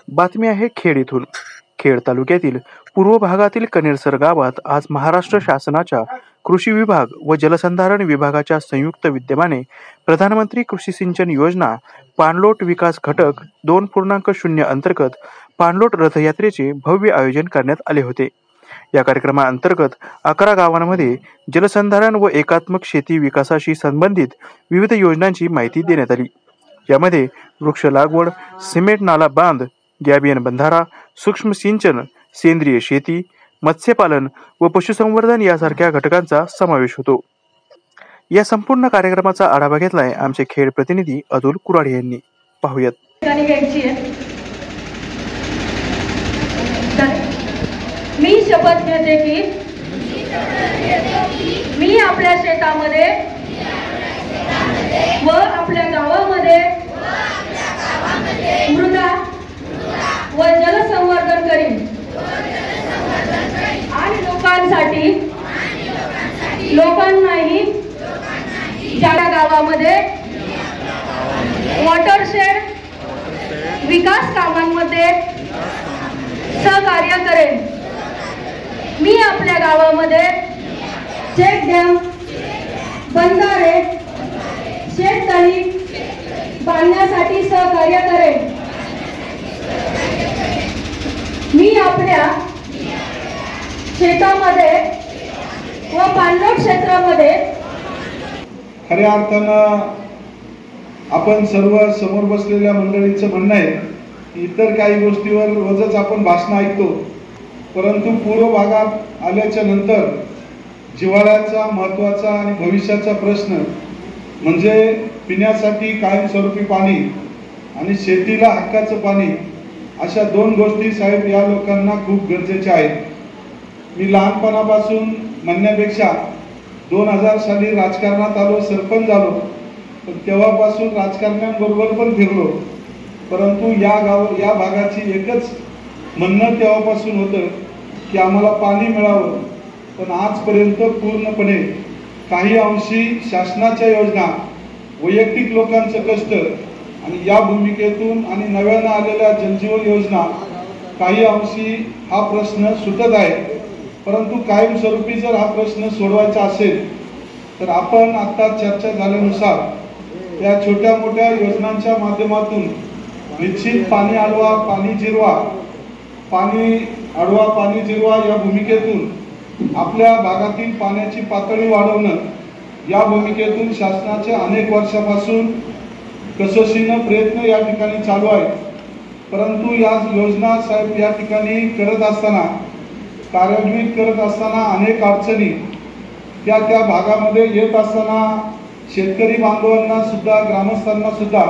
बातमी आहे खेड इथून। खेड तालुक्यातील पूर्व भागातील कनेरसर गावात आज महाराष्ट्र शासनाच्या कृषी विभाग व जलसंधारण विभागाच्या संयुक्त विद्यमाने प्रधानमंत्री कृषी सिंचन योजना पाणलोट विकास घटक 2.0 अंतर्गत पाणलोट रथयात्रेचे भव्य आयोजन करण्यात आले होते। या कार्यक्रमाअंतर्गत 11 गावांमध्ये जलसंधारण व एकात्मक शेती विकासाशी संबंधित विविध योजनांची माहिती देण्यात आली। यामध्ये वृक्ष लागवड, सिमेंट नाला बांध, गॅबियन बंधारा, सूक्ष्म सिंचन, सेंद्रिय शेती, मत्स्यपालन व पशुसंवर्धन यासारख्या घटकांचा समावेश होतो। या संपूर्ण कार्यक्रमाचा आढावा घेतलाय आमचे खेड प्रतिनिधी अतुल कुराडे यांनी। पाहूयात। मी शपथ घेते की मी आपल्या शेतामध्ये व आपल्या गावामध्ये मृदा व जलसंवर्धन करीन आणि लोकांनाही ज्या गावामध्ये वॉटरशेड विकास कामांमध्ये सहकार्य करेन। मी आपल्या गावामध्ये चेक डॅम, बंधारे, शेततळी बांधण्यासाठी सहकार्य करेन। मी आपल्या शेतामध्ये व पाणलोट क्षेत्रामध्ये खऱ्या अर्थानं आपण सर्व समोर बसलेल्या मंडळींचं म्हणणं आहे की इतर काही गोष्टीवर रोजच आपण भाषण ऐकतो, परंतु पूर्व भागात आल्याच्या नंतर जिव्हाळ्याचा महत्त्वाचा आणि भविष्याचा प्रश्न म्हणजे पिण्यासाठी कायमस्वरूपी पाणी आणि शेतीला हक्काचं पाणी, अशा दोन गोष्टी साहेब या लोकांना खूप गरजेच्या आहेत। मी लहानपणापासून म्हणण्यापेक्षा 2000 साली राजकारणात आलो, सरपंच झालो, पण तेव्हापासून राजकारण्यांबरोबर पण फिरलो, परंतु या भागाची एकच म्हणणं तेव्हापासून होतं की आम्हाला पाणी मिळावं। पण आजपर्यंत पूर्णपणे काही अंशी शासनाच्या योजना, वैयक्तिक लोकांचं कष्ट आणि या भूमिकेतून आणि नव्यानं आलेल्या जलजीवन योजना काही अंशी हा प्रश्न सुटत आहे। परंतु कायमस्वरूपी जर हा प्रश्न सोडवायचा असेल तर आपण आता चर्चा झाल्यानुसार या छोट्या मोठ्या योजनांच्या माध्यमातून निश्चित पाणी अडवा पाणी जिरवा, पाणी अडवा पाणी जिरवा या भूमिकेतून आपल्या भागातील पाण्याची पातळी वाढवणं या भूमिकेतून शासनाचे अनेक वर्षापासून कसोशीनं प्रयत्न या ठिकाणी चालू आहेत। परंतु या योजना साहेब या ठिकाणी करत असताना, कार्यान्वित करत असताना अनेक अडचणी त्या भागामध्ये येत असताना शेतकरी बांधवांना सुद्धा, ग्रामस्थांना सुद्धा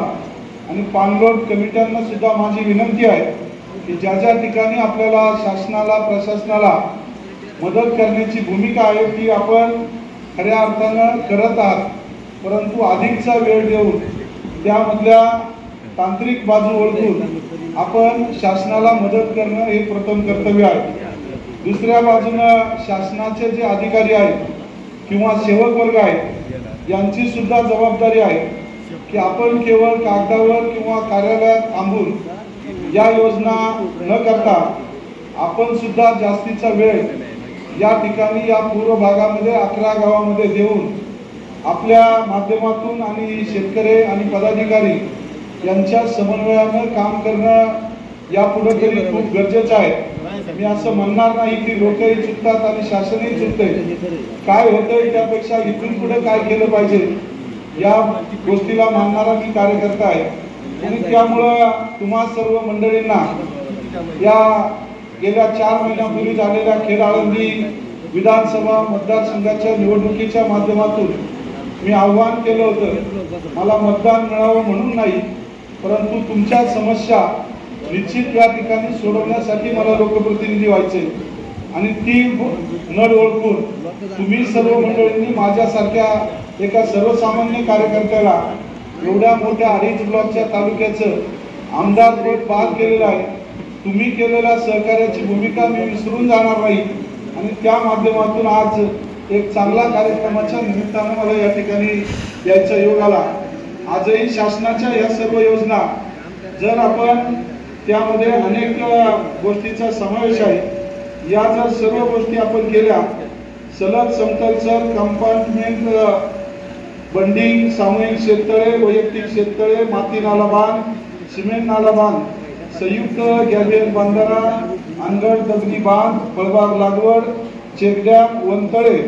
आणि पाणलोट कमिट्यांना सुद्धा माझी विनंती आहे की ज्या ठिकाणी आपल्याला शासनाला, प्रशासनाला मदत करण्याची भूमिका आहे ती आपण खऱ्या अर्थानं करत आहात, परंतु अधिकचा वेळ देऊन त्यामधल्या तांत्रिक बाजू ओळखून आपण शासनाला मदत करणं हे प्रथम कर्तव्य आहे। दुसऱ्या बाजूनं शासनाचे जे अधिकारी आहेत किंवा सेवक वर्ग आहेत यांची सुद्धा जबाबदारी आहे की आपण केवळ कागदावर किंवा कार्यालयात थांबून या योजना न करता आपण सुद्धा जास्तीचा वेळ या ठिकाणी या पूर्व भागामध्ये 11 गावामध्ये देऊन आपल्या माध्यमातून आणि शेतकरी आणि पदाधिकारी यांच्या समन्वयानं काम करणं यापुढे तरी खूप गरजेचं आहे। मी असं म्हणणार नाही की लोकही चुकतात आणि शासनही चुकते, काय होतंय त्यापेक्षा इथून पुढे काय केलं पाहिजे या गोष्टीला मानणारा मी कार्यकर्ता आहे। आणि त्यामुळं तुम्हा सर्व मंडळींना या गेल्या 4 महिन्यापूर्वी झालेल्या खेड आळंदी विधानसभा मतदारसंघाच्या निवडणुकीच्या माध्यमातून मी आव्हान केलं होतं, मला मतदान मिळावं म्हणून नाही, परंतु तुमच्या समस्या निश्चित या ठिकाणी सोडवण्यासाठी मला लोकप्रतिनिधी व्हायचे आणि ती नड ओळखून तुम्ही सर्व मंडळींनी माझ्यासारख्या एका सर्वसामान्य कार्यकर्त्याला एवढ्या मोठ्या 2.5 ब्लॉकच्या तालुक्याचं आमदार पद बाद केलेलं आहे। तुम्ही केलेल्या सहकार्याची भूमिका मी विसरून जाणार नाही आणि त्या माध्यमातून आज एक चांगला कार्यक्रमाच्या निमित्तानं मला या ठिकाणी यायचा योग आला। आजही शासनाच्या या सर्व योजना जर आपण त्यामध्ये अनेक गोष्टीचा समावेश आहे। या जर सर्व गोष्टी आपण केल्या, सलग समतलसर कंपार्टमेंट बंडिंग, सामूहिक शेततळे, वैयक्तिक शेततळे, माती नाला बांध, सिमेंट नाला बांध, संयुक्त गॅबियन बांधारा, अनगड दगडी बांध, फळबाग लागवड, चेकडॅम, वनतळे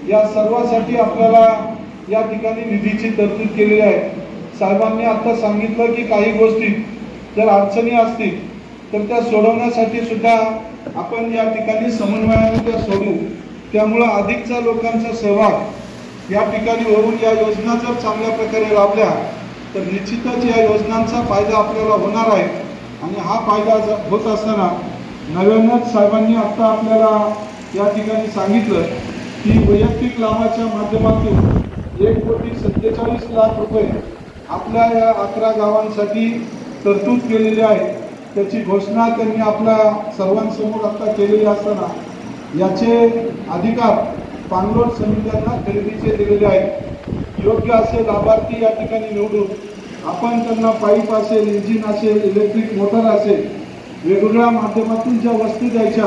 या सर्वांसाठी आपल्याला या ठिकाणी निधीची तरतूद केलेली आहे। साहेबांनी आता सांगितलं की काही गोष्टी जर अडचणी असतील तर त्या सोडवण्यासाठी सुद्धा आपण या ठिकाणी समन्वयाने त्या सोडवू। त्यामुळे अधिकचा लोकांचा सहभाग या ठिकाणी वरून या योजना जर चांगल्या प्रकारे लाभल्या तर निश्चितच या योजनांचा फायदा आपल्याला होणार आहे। आणि हा फायदा होत असताना नव्यानच साहेबांनी आता आपल्याला या ठिकाणी सांगितलं की वैयक्तिक लाभाच्या माध्यमातून 1,47,00,000 रुपये आपल्या या 11 गावांसाठी तरतूद केलेली आहे। त्याची घोषणा त्यांनी आपल्या सर्वांसमोर आता केलेली असताना याचे अधिकार पाणलोट समित्यांना खरेदीचे दिलेले आहेत। योग्य असे लाभार्थी या ठिकाणी निवडून आपण त्यांना पाईप असेल, इंजिन असेल, इलेक्ट्रिक मोटर असेल, वेगवेगळ्या माध्यमातून ज्या वस्तू द्यायच्या